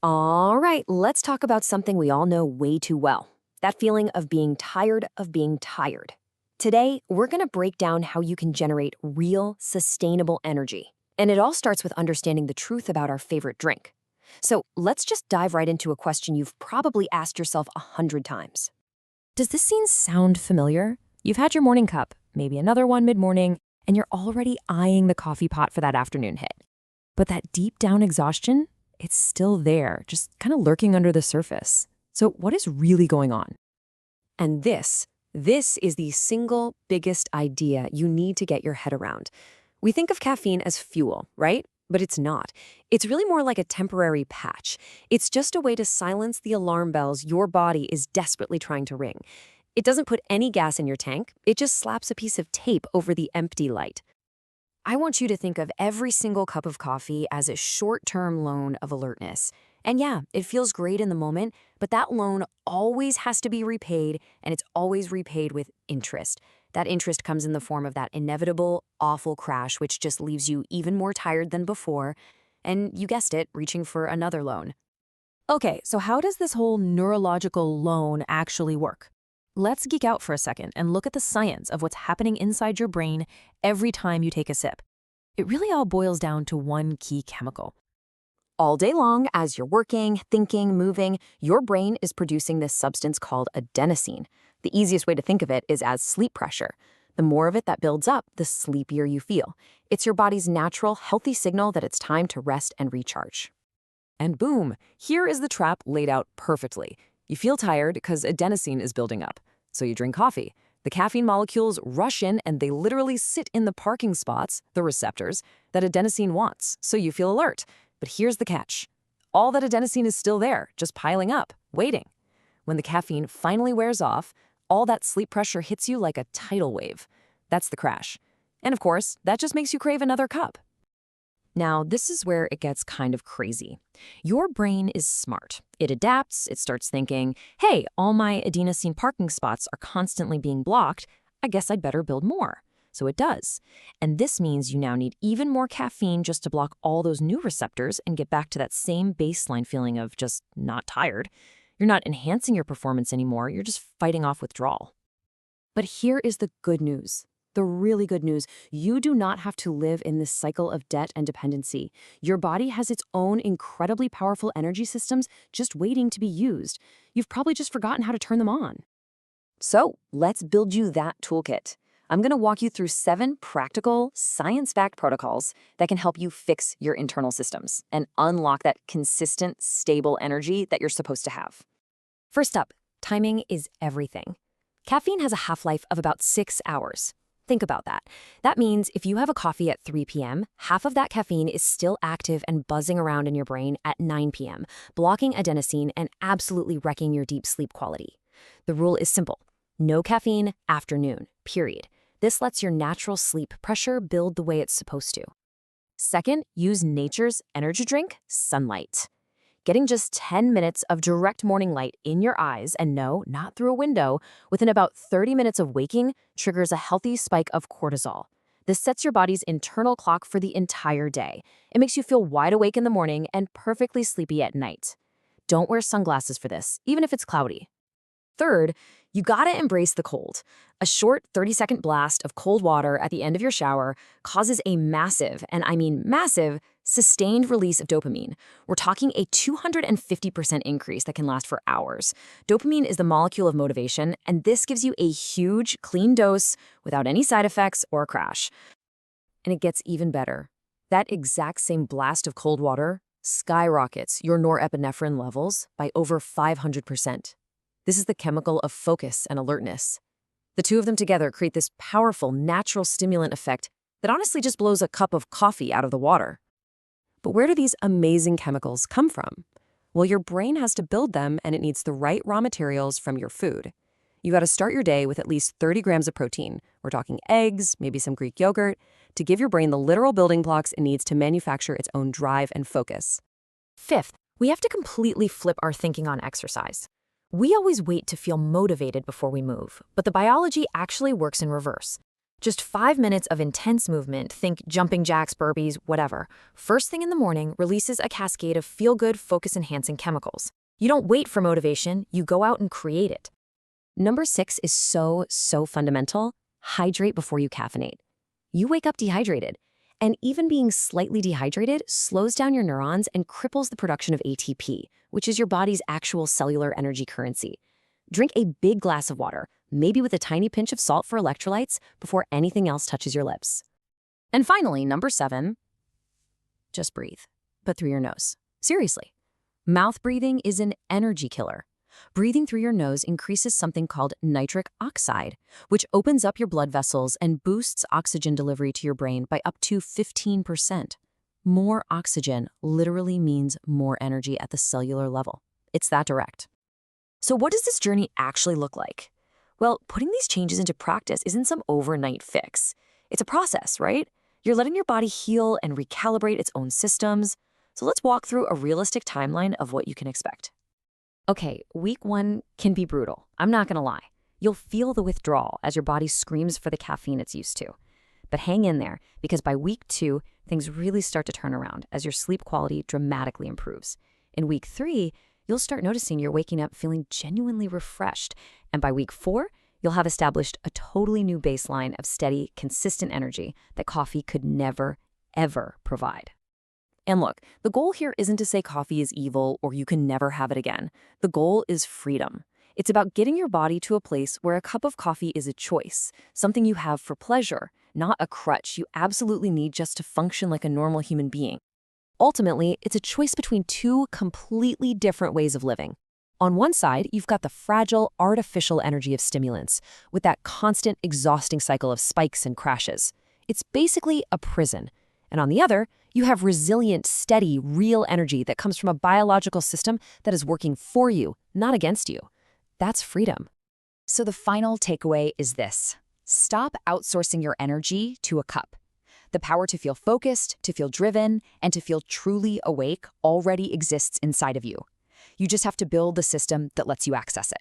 All right, let's talk about something we all know way too well, that feeling of being tired of being tired. Today, we're going to break down how you can generate real, sustainable energy. And it all starts with understanding the truth about our favorite drink. So let's just dive right into a question you've probably asked yourself 100 times. Does this scene sound familiar? You've had your morning cup, maybe another one mid-morning, and you're already eyeing the coffee pot for that afternoon hit. But that deep down exhaustion, it's still there, just kind of lurking under the surface. So what is really going on? And this is the single biggest idea you need to get your head around. We think of caffeine as fuel, right? But it's not. It's really more like a temporary patch. It's just a way to silence the alarm bells your body is desperately trying to ring. It doesn't put any gas in your tank. It just slaps a piece of tape over the empty light. I want you to think of every single cup of coffee as a short-term loan of alertness. And yeah, it feels great in the moment, but that loan always has to be repaid, and it's always repaid with interest. That interest comes in the form of that inevitable, awful crash, which just leaves you even more tired than before, and you guessed it, reaching for another loan. Okay, so how does this whole neurological loan actually work? Let's geek out for a second and look at the science of what's happening inside your brain every time you take a sip. It really all boils down to one key chemical. All day long, as you're working, thinking, moving, your brain is producing this substance called adenosine. The easiest way to think of it is as sleep pressure. The more of it that builds up, the sleepier you feel. It's your body's natural, healthy signal that it's time to rest and recharge. And boom, here is the trap laid out perfectly. You feel tired because adenosine is building up. So you drink coffee. The caffeine molecules rush in and they literally sit in the parking spots, the receptors, that adenosine wants, so you feel alert. But here's the catch. All that adenosine is still there, just piling up, waiting. When the caffeine finally wears off, all that sleep pressure hits you like a tidal wave. That's the crash. And of course, that just makes you crave another cup. Now, this is where it gets kind of crazy. Your brain is smart. It adapts, it starts thinking, hey, all my adenosine parking spots are constantly being blocked. I guess I'd better build more. So it does. And this means you now need even more caffeine just to block all those new receptors and get back to that same baseline feeling of just not tired. You're not enhancing your performance anymore, you're just fighting off withdrawal. But here is the good news. The really good news, you do not have to live in this cycle of debt and dependency. Your body has its own incredibly powerful energy systems just waiting to be used. You've probably just forgotten how to turn them on. So let's build you that toolkit. I'm going to walk you through 7 practical, science-backed protocols that can help you fix your internal systems and unlock that consistent, stable energy that you're supposed to have. First up, timing is everything. Caffeine has a half-life of about 6 hours. Think about that. That means if you have a coffee at 3 p.m., half of that caffeine is still active and buzzing around in your brain at 9 p.m., blocking adenosine and absolutely wrecking your deep sleep quality. The rule is simple. No caffeine after noon, period. This lets your natural sleep pressure build the way it's supposed to. Second, use nature's energy drink, sunlight. Getting just 10 minutes of direct morning light in your eyes, and no, not through a window, within about 30 minutes of waking, triggers a healthy spike of cortisol. This sets your body's internal clock for the entire day. It makes you feel wide awake in the morning and perfectly sleepy at night. Don't wear sunglasses for this, even if it's cloudy. Third, you gotta embrace the cold. A short 30-second blast of cold water at the end of your shower causes a massive, and I mean massive, sustained release of dopamine. We're talking a 250% increase that can last for hours. Dopamine is the molecule of motivation, and this gives you a huge, clean dose without any side effects or a crash. And it gets even better. That exact same blast of cold water skyrockets your norepinephrine levels by over 500%. This is the chemical of focus and alertness. The two of them together create this powerful, natural stimulant effect that honestly just blows a cup of coffee out of the water. But where do these amazing chemicals come from? Well, your brain has to build them, and it needs the right raw materials from your food. You got to start your day with at least 30 grams of protein. We're talking eggs, maybe some Greek yogurt, to give your brain the literal building blocks it needs to manufacture its own drive and focus. Fifth, we have to completely flip our thinking on exercise. We always wait to feel motivated before we move, but the biology actually works in reverse. Just 5 minutes of intense movement, think jumping jacks, burpees, whatever, first thing in the morning releases a cascade of feel-good, focus-enhancing chemicals. You don't wait for motivation, you go out and create it. Number 6 is so fundamental. Hydrate before you caffeinate. You wake up dehydrated, and even being slightly dehydrated slows down your neurons and cripples the production of ATP, which is your body's actual cellular energy currency. Drink a big glass of water, maybe with a tiny pinch of salt for electrolytes, before anything else touches your lips. And finally, number 7, just breathe, but through your nose. Seriously. Mouth breathing is an energy killer. Breathing through your nose increases something called nitric oxide, which opens up your blood vessels and boosts oxygen delivery to your brain by up to 15%. More oxygen literally means more energy at the cellular level. It's that direct. So what does this journey actually look like? Well, putting these changes into practice isn't some overnight fix. It's a process, right? You're letting your body heal and recalibrate its own systems. So let's walk through a realistic timeline of what you can expect. Okay, week 1 can be brutal. I'm not gonna lie. You'll feel the withdrawal as your body screams for the caffeine it's used to. But hang in there, because by week 2, things really start to turn around as your sleep quality dramatically improves. In week 3, you'll start noticing you're waking up feeling genuinely refreshed. And by week 4, you'll have established a totally new baseline of steady, consistent energy that coffee could never, ever provide. And look, the goal here isn't to say coffee is evil or you can never have it again. The goal is freedom. It's about getting your body to a place where a cup of coffee is a choice, something you have for pleasure, not a crutch you absolutely need just to function like a normal human being. Ultimately, it's a choice between 2 completely different ways of living. On one side, you've got the fragile, artificial energy of stimulants, with that constant, exhausting cycle of spikes and crashes. It's basically a prison. And on the other, you have resilient, steady, real energy that comes from a biological system that is working for you, not against you. That's freedom. So the final takeaway is this: stop outsourcing your energy to a cup. The power to feel focused, to feel driven, and to feel truly awake already exists inside of you. You just have to build the system that lets you access it.